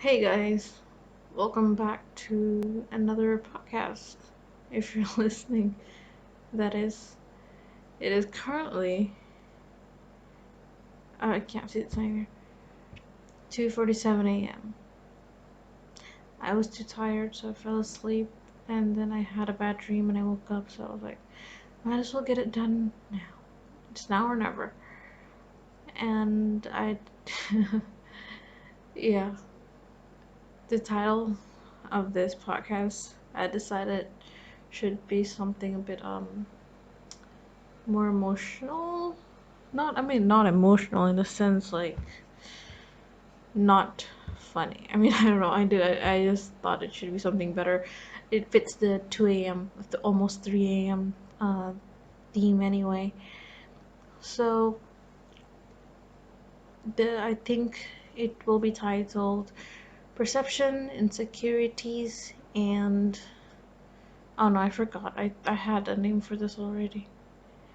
Hey guys, welcome back to another podcast. If you're listening, that is, it is currently, I can't see the time here, 2:47 a.m. I was too tired, so I fell asleep, and then I had a bad dream and I woke up, so I was like, might as well get it done now. It's now or never. And yeah, the title of this podcast, I decided should be something a bit, more emotional. Not emotional in the sense like not funny. I don't know. I just thought it should be something better. It fits the 2 a.m. with the almost 3 a.m. Theme anyway. So I think it will be titled Perception, Insecurities, and oh no, I forgot. I had a name for this already.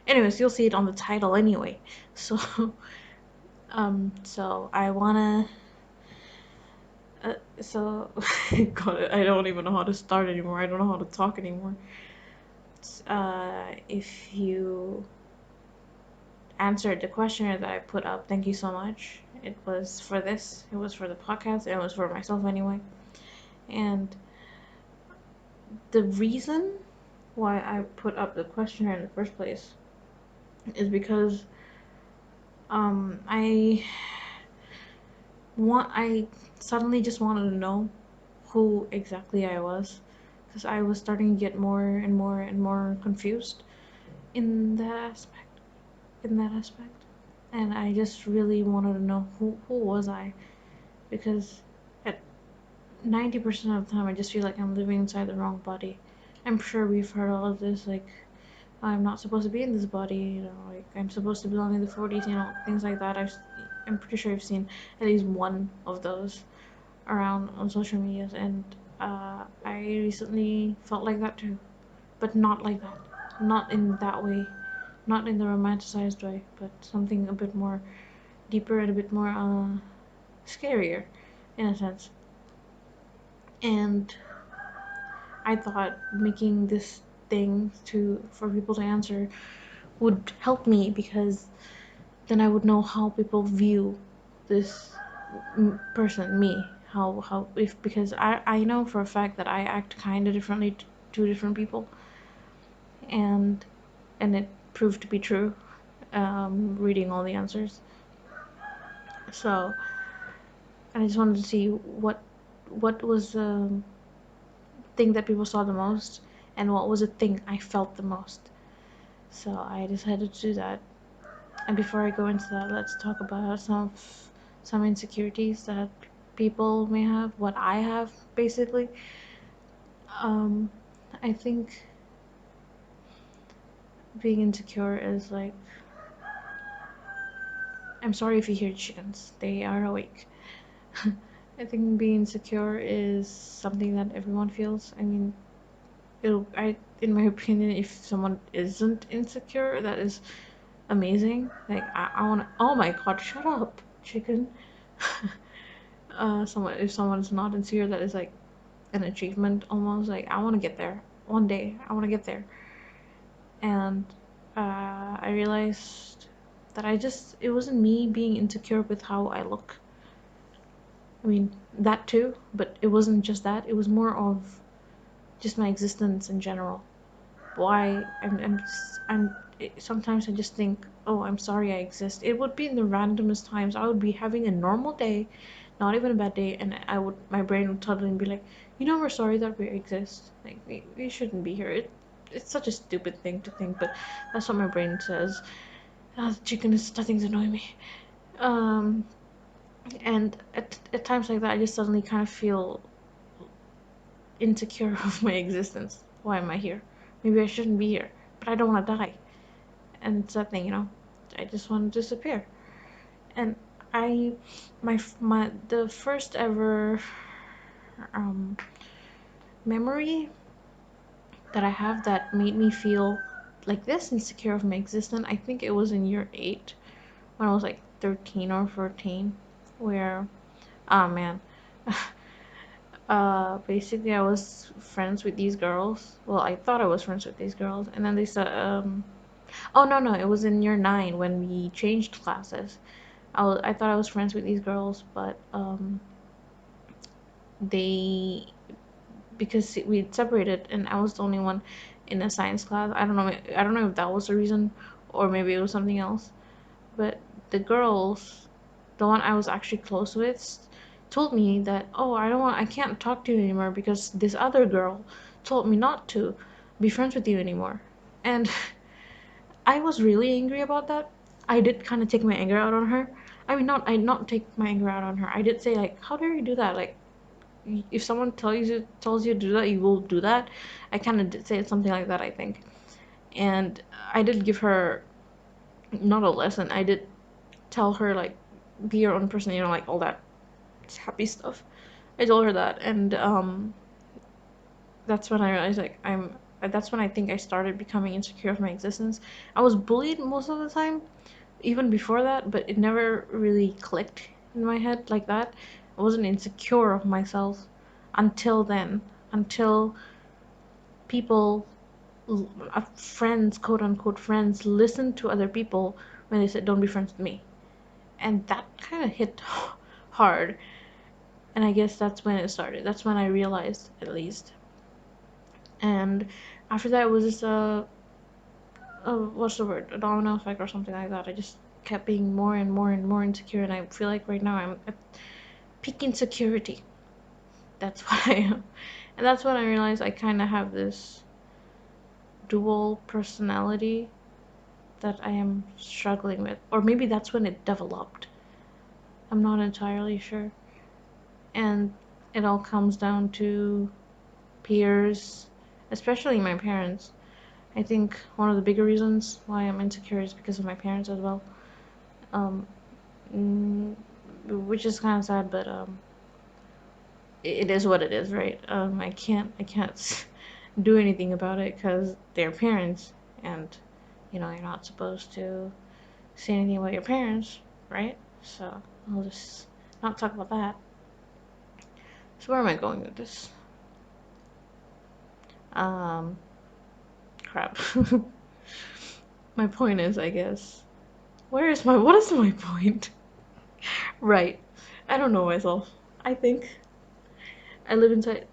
Anyways, you'll see it on the title anyway. So so I wanna so God, I don't even know how to start anymore. I don't know how to talk anymore. If you answered the questionnaire that I put up, thank you so much. It was for this. It was for the podcast. It was for myself anyway. And the reason why I put up the questionnaire in the first place is because I suddenly just wanted to know who exactly I was, because I was starting to get more and more and more confused in that aspect. And I just really wanted to know who was I, because at 90% of the time I just feel like I'm living inside the wrong body. I'm sure we've heard all of this, like I'm not supposed to be in this body, like I'm supposed to belong in the 40s, things like that. I'm pretty sure I've seen at least one of those around on social medias, and I recently felt like that too, but not like that, not in that way, not in the romanticized way, but something a bit more deeper and a bit more scarier, in a sense. And I thought making this thing to for people to answer would help me, because then I would know how people view this person, me. How if because I know for a fact that I act kind of differently to different people, and it proved to be true. Reading all the answers, so I just wanted to see what was the thing that people saw the most, and what was the thing I felt the most. So I decided to do that. And before I go into that, let's talk about some insecurities that people may have, what I have basically. Um, I think being insecure is like, I'm sorry if you hear chickens, they are awake. I think being insecure is something that everyone feels. I mean, in my opinion, if someone isn't insecure, that is amazing. Like I want to. Oh my God! Shut up, chicken. If someone's not insecure, that is like an achievement almost. Like I want to get there one day. I want to get there, and I realized that it wasn't me being insecure with how I look. I mean that too, but it wasn't just that. It was more of just my existence in general. Why sometimes I just think, oh, I'm sorry I exist. It would be in the randomest times. I would be having a normal day, not even a bad day, and my brain would suddenly be like, we're sorry that we exist. Like we shouldn't be here. It's such a stupid thing to think, but that's what my brain says. The chicken is starting to annoy me. Um, and at times like that, I just suddenly kind of feel insecure of my existence. Why am I here? Maybe I shouldn't be here, but I don't want to die. And it's that thing, I just want to disappear. And I, the first ever um, memory that I have that made me feel like this insecure of my existence, I think it was in year 8, when I was like 13 or 14, where, oh man, Basically, I was friends with these girls. Well, I thought I was friends with these girls, and then they said, oh no, no, it was in year 9 when we changed classes. I thought I was friends with these girls, but they because we separated and I was the only one in a science class. I don't know if that was the reason or maybe it was something else. But the girls, the one I was actually close with, told me that, oh, I can't talk to you anymore because this other girl told me not to be friends with you anymore. And I was really angry about that. I did kind of take my anger out on her. I mean, not take my anger out on her. I did say like, how dare you do that? Like, if someone tells you to do that, you will do that. I kind of did say something like that, I think. And I did give her not a lesson. I did tell her like, be your own person, like all that happy stuff. I told her that, and that's when I realized like I'm. That's when I think I started becoming insecure of my existence. I was bullied most of the time, even before that, but it never really clicked in my head like that. I wasn't insecure of myself until then, until people, friends, quote unquote friends, listened to other people when they said, don't be friends with me. And that kind of hit hard. And I guess that's when it started. That's when I realized, at least. And after that, it was just what's the word? A domino effect or something like that. I just kept being more and more and more insecure. And I feel like right now I'm at peak insecurity. That's what I am. And that's when I realized I kind of have this dual personality that I am struggling with. Or maybe that's when it developed. I'm not entirely sure. And it all comes down to peers, especially my parents. I think one of the bigger reasons why I'm insecure is because of my parents as well. Um, mm, which is kind of sad, but it is what it is, right? I can't do anything about it because they're parents, and you're not supposed to say anything about your parents, right? So I'll just not talk about that. So where am I going with this? Um, Crap. My point is, I guess. What is my point? Right. I don't know myself. I think I live inside.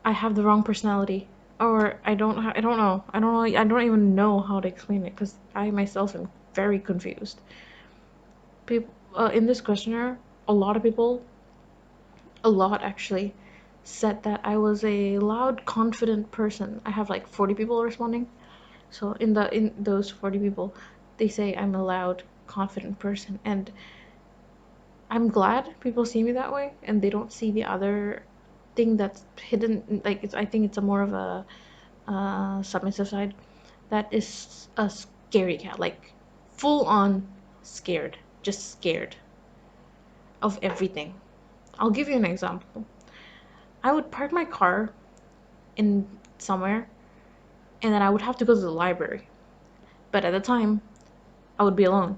I have the wrong personality, or I don't know. I don't even know how to explain it because I myself am very confused. People in this questionnaire, a lot of people, a lot actually, said that I was a loud, confident person. I have like 40 people responding. So in those 40 people, they say I'm a loud, confident person, and I'm glad people see me that way, and they don't see the other thing that's hidden. Like I think it's a more of a submissive side. That is a scaredy cat, like full on scared, just scared of everything. I'll give you an example. I would park my car in somewhere, and then I would have to go to the library. But at the time, I would be alone.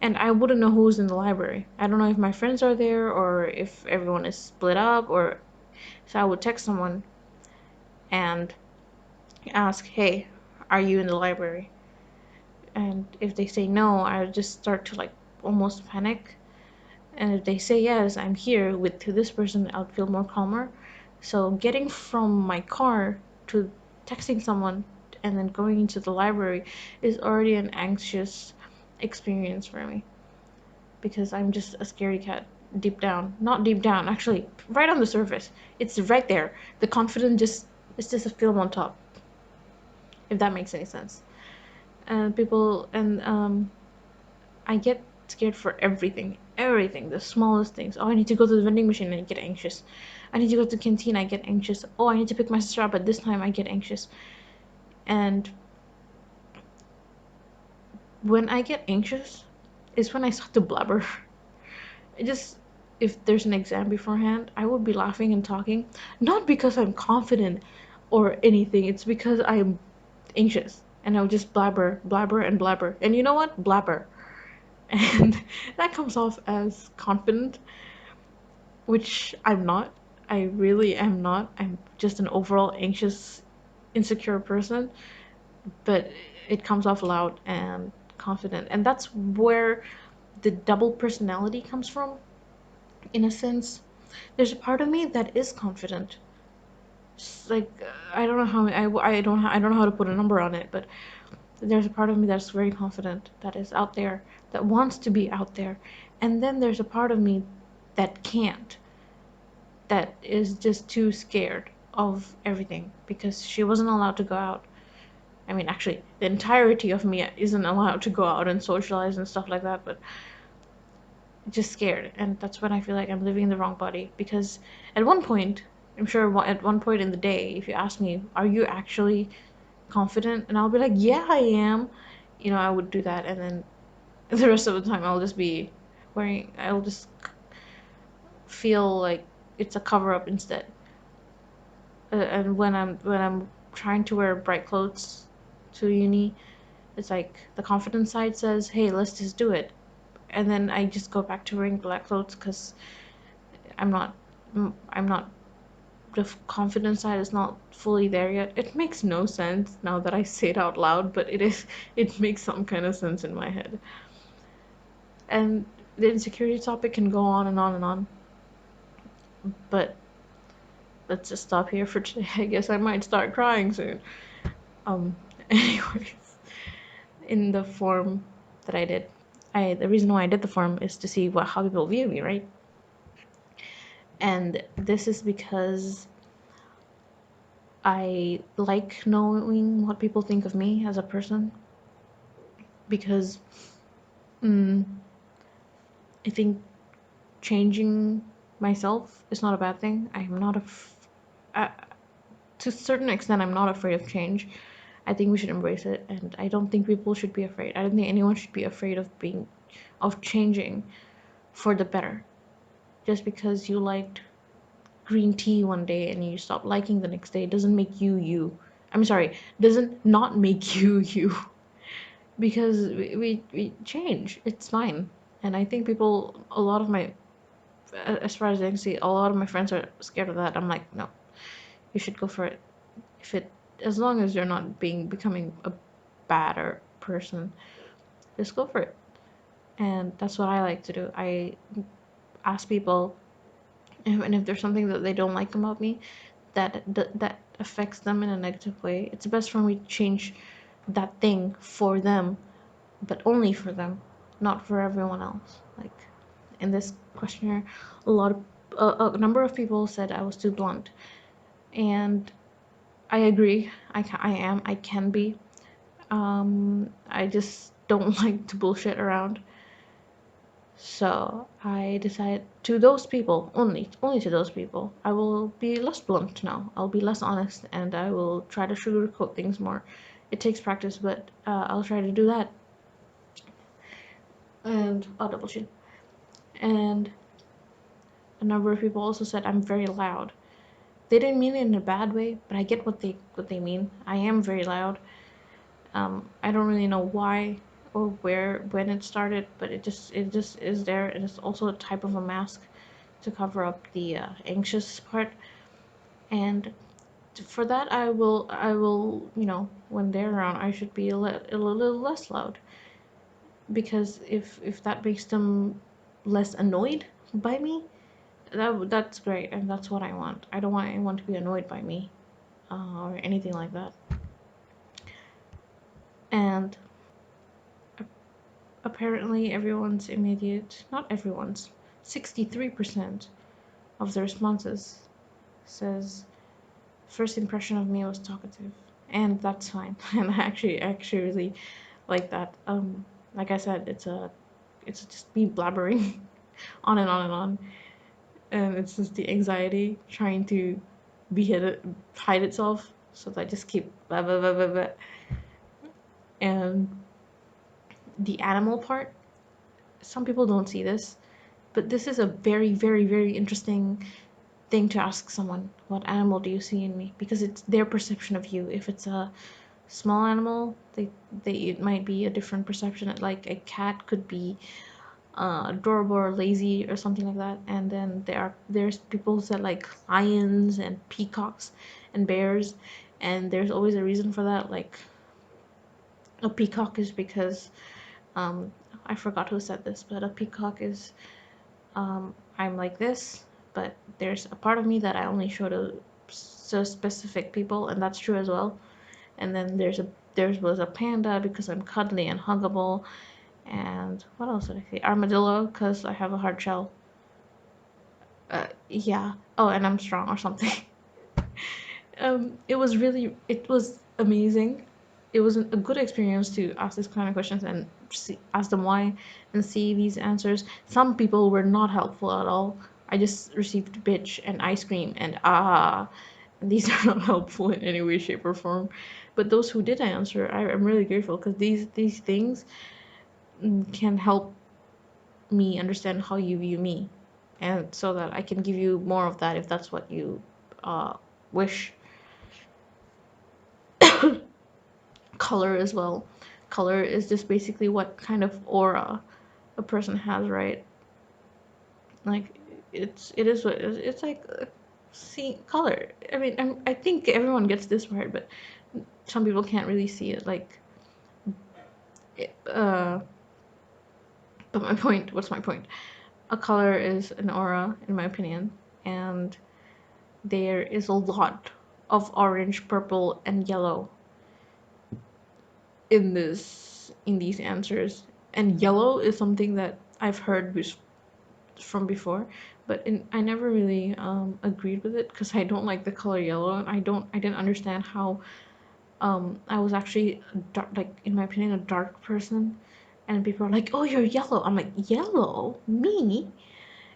And I wouldn't know who's in the library. I don't know if my friends are there or if everyone is split up or so I would text someone and ask, "Hey, are you in the library?" And if they say no, I would just start to like almost panic. And if they say yes, I'm here with to this person, I'll feel more calmer. So getting from my car to texting someone and then going into the library is already an anxious experience for me because I'm just a scaredy cat deep down. Not deep down, actually, right on the surface. It's right there. The confidence just it's just a film on top, if that makes any sense. And people and I get scared for everything. Everything, the smallest things. Oh, I need to go to the vending machine and I get anxious. I need to go to the canteen, I get anxious. Oh, I need to pick my sister up at this time, I get anxious. And when I get anxious is when I start to blabber. It just if there's an exam beforehand, I would be laughing and talking, not because I'm confident or anything. It's because I'm anxious, and I'll just blabber, blabber, and blabber. And you know what? Blabber, and that comes off as confident, which I'm not. I really am not. I'm just an overall anxious, insecure person, but it comes off loud and confident. And that's where the double personality comes from, in a sense. There's a part of me that is confident. Like I don't know how I don't know how to put a number on it, but there's a part of me that's very confident, that is out there, that wants to be out there. And then there's a part of me that can't, that is just too scared of everything because she wasn't allowed to go out. I mean, actually, the entirety of me isn't allowed to go out and socialize and stuff like that, but just scared. And that's when I feel like I'm living in the wrong body. Because at one point, I'm sure at one point in the day, if you ask me, are you actually confident? And I'll be like, yeah, I am. I would do that. And then the rest of the time, I'll just feel like it's a cover up instead. And when I'm trying to wear bright clothes to uni, it's like the confident side says, "Hey, let's just do it," and then I just go back to wearing black clothes because I'm not, I'm not. The confident side is not fully there yet. It makes no sense now that I say it out loud, but it is. It makes some kind of sense in my head. And the insecurity topic can go on and on and on, but let's just stop here for today. I guess I might start crying soon. Um. Anyways, in the form that I did, the reason why I did the form is to see how people view me, right? And this is because I like knowing what people think of me as a person, because mm, I think changing myself is not a bad thing. I'm not uh, to a certain extent, I'm not afraid of change. I think we should embrace it, and I don't think people should be afraid. I don't think anyone should be afraid of changing for the better. Just because you liked green tea one day and you stop liking the next day doesn't make you you. I'm sorry, doesn't not make you you. Because we change. It's fine. And I think a lot of my, as far as I can see, a lot of my friends are scared of that. I'm like, no, you should go for it. If it, as long as you're not becoming a badder person, just go for it. And that's what I like to do. I ask people, and if there's something that they don't like about me, that affects them in a negative way, it's best for me to change that thing for them, but only for them, not for everyone else. Like in this questionnaire, a lot of a number of people said I was too blunt, and I agree. I can be. I just don't like to bullshit around. So I decided, to those people only to those people, I will be less blunt now. I'll be less honest, and I will try to sugarcoat things more. It takes practice, but I'll try to do that. And I'll double chin. And a number of people also said I'm very loud. They didn't mean it in a bad way, but I get what they mean. I am very loud. I don't really know why or when it started, but it just is there, and it's also a type of a mask to cover up the anxious part. And for that, I will when they're around, I should be a little less loud, because if that makes them less annoyed by me, that's great, and that's what I want. I don't want anyone to be annoyed by me, or anything like that. And apparently, not everyone's, 63% of the responses says first impression of me was talkative, and that's fine. And I actually really like that. Like I said, it's just me blabbering on and on and on, and it's just the anxiety trying to hide itself. So I just keep blah blah blah blah blah. And the animal part, some people don't see this, but this is a very very very interesting thing to ask someone. What animal do you see in me? Because it's their perception of you. If it's a small animal, it might be a different perception. Like a cat could be adorable or lazy or something like that. And then there's people who said like lions and peacocks and bears, and there's always a reason for that. Like a peacock is because I forgot who said this, but a peacock is I'm like this, but there's a part of me that I only show to so specific people, and that's true as well. And then there was a panda because I'm cuddly and huggable. And what else did I say? Armadillo because I have a hard shell. Yeah. Oh, and I'm strong or something. It was amazing. It was a good experience to ask these kind of questions and ask them why and see these answers. Some people were not helpful at all. I just received bitch and ice cream and and these are not helpful in any way, shape, or form. But those who did answer, I'm really grateful because these things can help me understand how you view me, and so that I can give you more of that if that's what you wish. Color as well. Color is just basically what kind of aura a person has, right? Like it is what it's like. See color. I mean, I think everyone gets this right, but some people can't really see it. Like, uh, but my point. What's my point? A color is an aura, in my opinion, and there is a lot of orange, purple, and yellow in these answers. And yellow is something that I've heard from before, but I never really agreed with it because I don't like the color yellow, and I didn't understand how I was actually dark, like in my opinion a dark person, and people are like, oh, you're yellow. I'm like, yellow, me?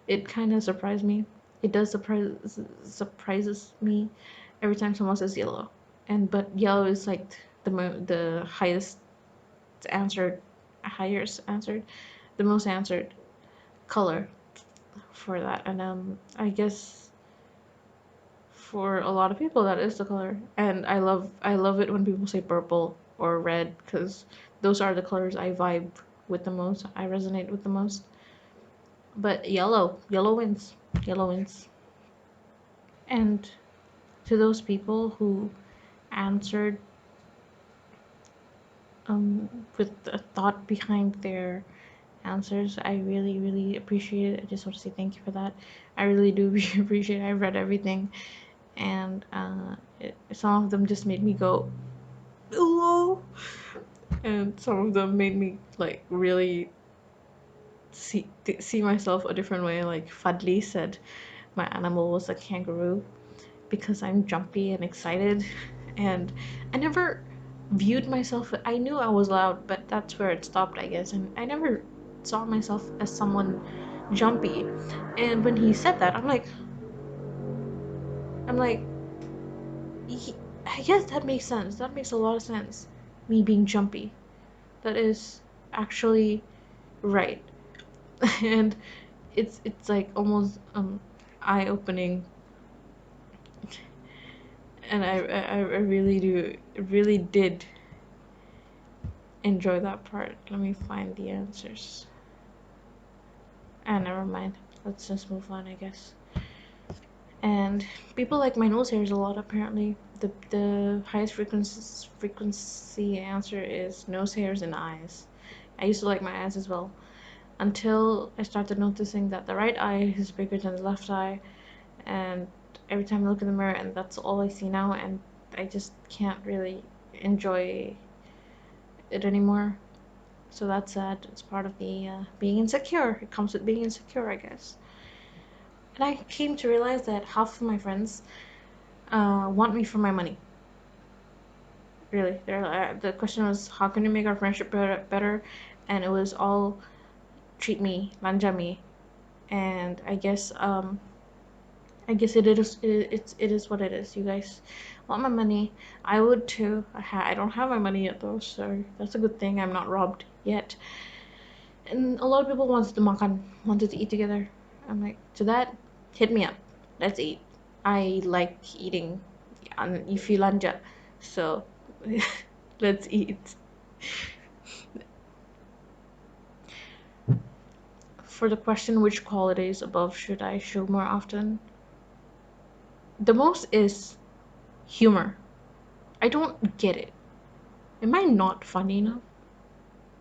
It kind of surprised me. It does surprises me every time someone says yellow, and but yellow is like the answered highest answered the most answered color for that. And I guess for a lot of people that is the color. And I love it when people say purple or red because those are the colors I vibe with the most, I resonate with the most. But yellow wins. Yellow wins. And to those people who answered with a thought behind their answers, I really, really appreciate it. I just want to say thank you for that. I really do appreciate it. I read everything, and some of them just made me go, hello, and some of them made me like really see myself a different way. Like Fadli said, my animal was a kangaroo because I'm jumpy and excited, and I never viewed myself. I knew I was loud, but that's where it stopped, I guess. And I never saw myself as someone jumpy. And when he said that, I'm like, I guess that makes sense. That makes a lot of sense. Me being jumpy. That is actually right. And it's like almost eye opening, and I really really did enjoy that part. Let me find the answers. Ah, never mind. Let's just move on, I guess. And people like my nose hairs a lot. Apparently, the highest frequency answer is nose hairs and eyes. I used to like my eyes as well until I started noticing that the right eye is bigger than the left eye, and every time I look in the mirror, and that's all I see now, and I just can't really enjoy it anymore. So that's sad. It's part of the being insecure. It comes with being insecure, I guess. And I came to realize that half of my friends want me for my money. Really, the question was, how can you make our friendship better? And it was all treat me, manja me, and I guess it is what it is. You guys want my money. I would too. I don't have my money yet though, so that's a good thing. I'm not robbed yet. And a lot of people wanted to eat together. I'm like, to that, hit me up. Let's eat. I like eating. Ifilanja, so let's eat. for the question, which qualities above should I show more often? The most is humor. I don't get it. Am I not funny enough?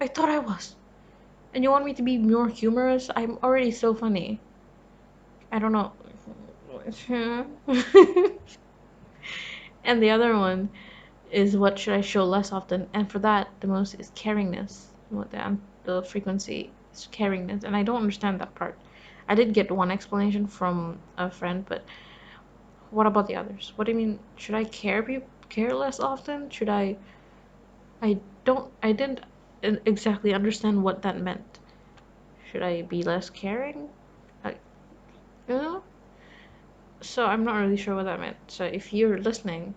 I thought I was. And you want me to be more humorous? I'm already so funny. I don't know. And the other one is what should I show less often? And for that, the most is caringness. What the frequency is caringness, and I don't understand that part. I did get one explanation from a friend, but what about the others? What do you mean? Should I care less often? Should I? I didn't exactly understand what that meant. Should I be less caring? Like, you know? So I'm not really sure what that meant. So if you're listening,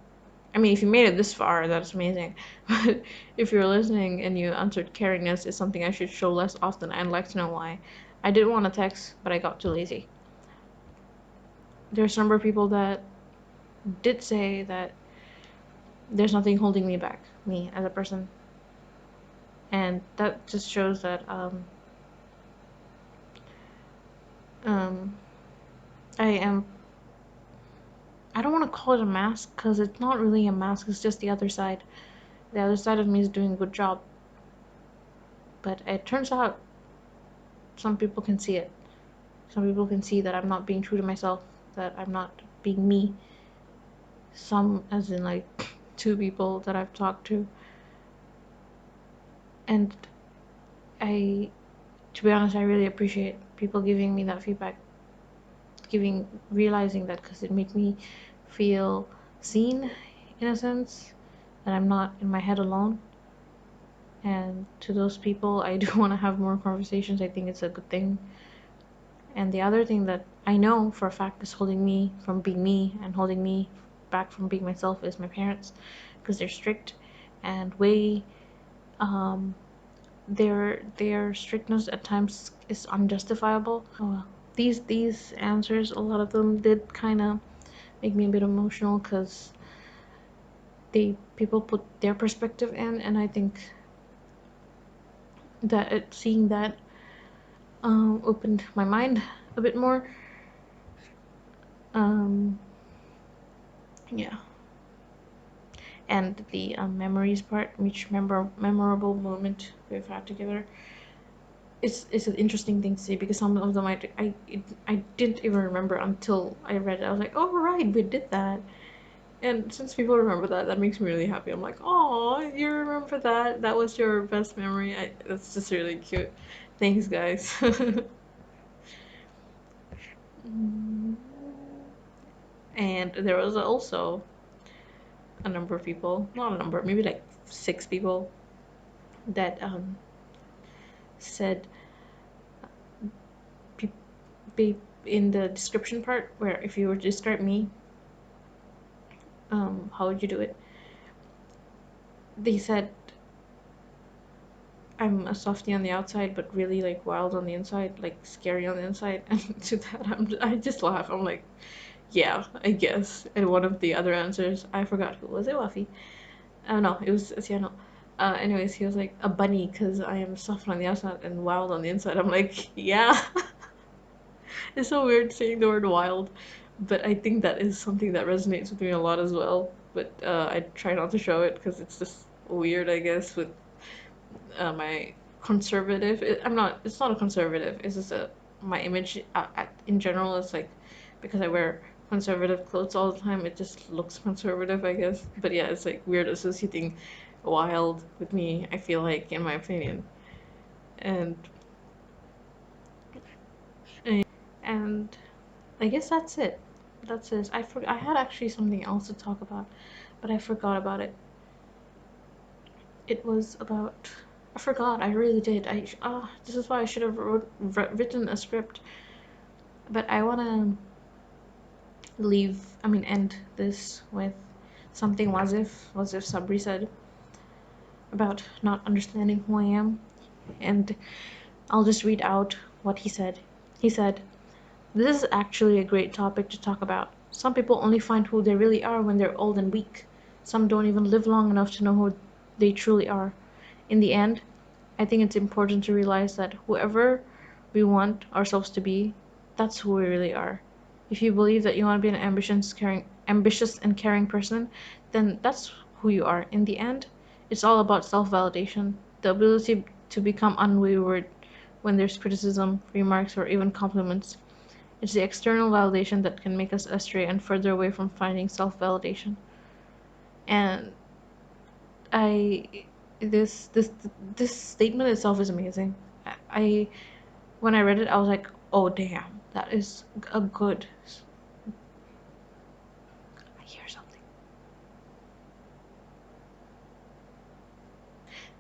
I mean, if you made it this far, that's amazing. But if you're listening and you answered caringness is something I should show less often, I'd like to know why. I did want to text, but I got too lazy. There's a number of people that did say that there's nothing holding me back, me as a person. And that just shows that um, I am. I don't want to call it a mask because it's not really a mask, it's just the other side. The other side of me is doing a good job. But it turns out some people can see it. Some people can see that I'm not being true to myself, that I'm not being me. Some, as in like 2 people that I've talked to. And to be honest, I really appreciate people giving me that feedback, realizing that, because it made me feel seen in a sense, that I'm not in my head alone. And to those people, I do want to have more conversations. I think it's a good thing. And the other thing that I know for a fact is holding me from being me and holding me back from being myself is my parents, because they're strict and way their strictness at times is unjustifiable. Oh well. These answers, a lot of them did kind of make me a bit emotional, because people put their perspective in, and I think that seeing that opened my mind a bit more. Yeah. And the memories part, which memorable moment we've had together. It's an interesting thing to say, because some of them I didn't even remember until I read it. I was like, oh right, we did that. And since people remember that, that makes me really happy. I'm like, oh, you remember that? That was your best memory. That's just really cute. Thanks, guys. And there was also a number of people, not a number, maybe like 6 people, that said in the description part, where if you were to describe me, how would you do it? They said I'm a softie on the outside, but really like wild on the inside, like scary on the inside. And to that, I just laugh. I'm like, yeah, I guess. And one of the other answers, I forgot who was it. Wafi? Oh no, it was Ciano. Anyways, he was like a bunny because I am soft on the outside and wild on the inside. I'm like, yeah. It's so weird saying the word wild, but I think that is something that resonates with me a lot as well. But I try not to show it because it's just weird, I guess, with my conservative. I'm not. It's not a conservative. It's just my image in general is like, because I wear conservative clothes all the time. It just looks conservative, I guess. But yeah, it's like weird associating wild with me. I feel like, in my opinion, and and I guess that's it. That's it. I had actually something else to talk about, but I forgot about it. It was about. I forgot. I really did. This is why I should have written a script. But I wanna end this with something Wazif Sabri said about not understanding who I am, and I'll just read out what he said. He said, "This is actually a great topic to talk about. Some people only find who they really are when they're old and weak. Some don't even live long enough to know who they truly are. In the end, I think it's important to realize that whoever we want ourselves to be, that's who we really are. If you believe that you want to be an ambitious and caring person, then that's who you are. In the end, it's all about self-validation, the ability to become unwavered when there's criticism, remarks, or even compliments. It's the external validation that can make us astray and further away from finding self-validation. And I this statement itself is amazing. I when I read it, I was like, oh damn, that is a good. I hear something.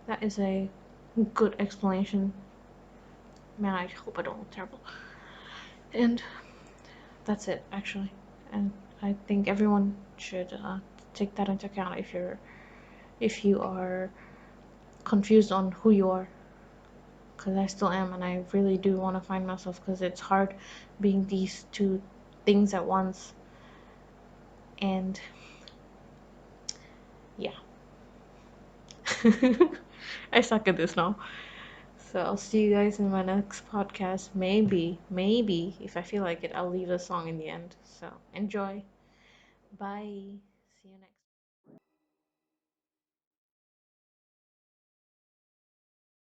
That is a good explanation. Man, I hope I don't look terrible. And that's it, actually. And I think everyone should take that into account if you are confused on who you are, because I still am, and I really do want to find myself because it's hard being these two things at once. And yeah. I suck at this now. So I'll see you guys in my next podcast. Maybe, if I feel like it, I'll leave a song in the end. So enjoy. Bye. See you next.